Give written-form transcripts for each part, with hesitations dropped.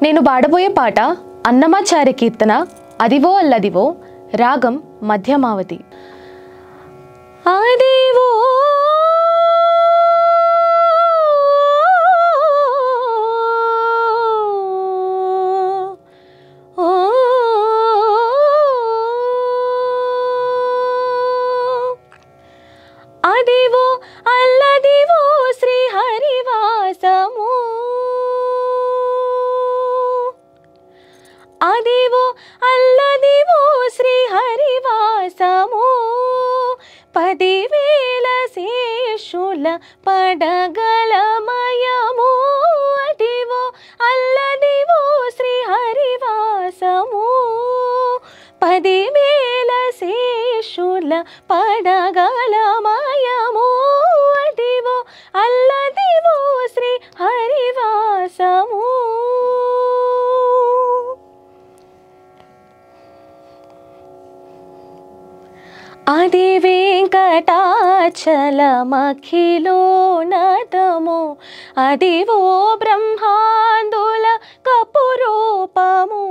నేను పాడబోయే పాట అన్నమాచార్య కీర్తన అదివో అల్లదివో, రాగం మధ్యమావతి. అదివో అదివో అల్లదివో శ్రీహరివాసము, అదివో అల్లదివో శ్రీహరివాసము, 10,000 శేషుల పడగలమయము. అదివో అల్లదివో శ్రీహరివాసము, 10,000 శేషుల పడగలమయము. అదివో అల్లదివో శ్రీహరివాసము. అది వెంకటాచలమఖిలోన్నతము, అదివో బ్రహ్మాందుల కపురూపము.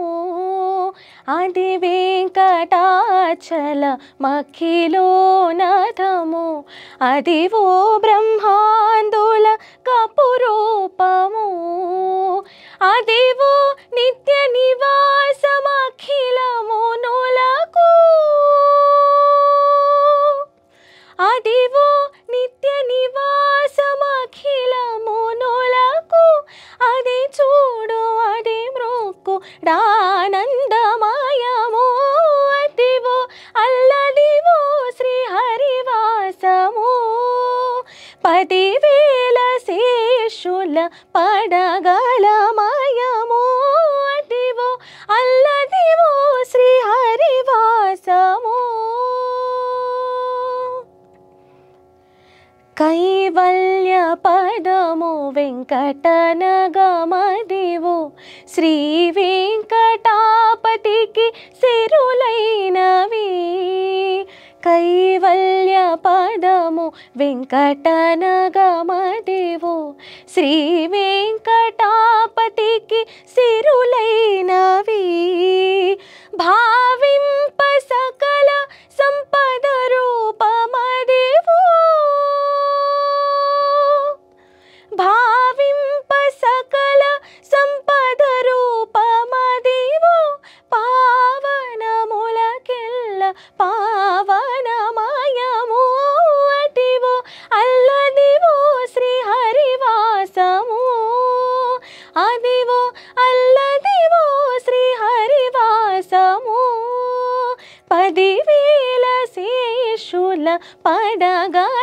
అది వెంకటాచలమఖిలోన్నతము, అదివో బ్రహ్మాందుల కపురూపము. అదివో నిత్య నివాసమఖిలమునులకు, అదివో నిత్య నివాసమఖిలమునులకు. అది చూడు అది మ్రోక్కు డానందమయము. అదివో అల్లదివో శ్రీహరివాసము, 10,000 శేషుల పడగలమయము. అదివో అల్లదివో శ్రీహరివాసము. కైవల్య పదము వెంకటనగమదివో, శ్రీ వెంకటాపతికి సిరులైనవి. కైవల్య పదము వెంకటనగమదివో, శ్రీ వెంకటాపతికి సిరులైనవి. భావింప సకల సంపద రూపమదివో, భావింప సకల సంపద రూపమదివో. పావనములకెల్ల పావనమయము. అదివో అల్లదివో శ్రీహరివాసము, అదివో అల్లదివో శ్రీహరివాసము. 10,000 శేషుల పడగలమయము.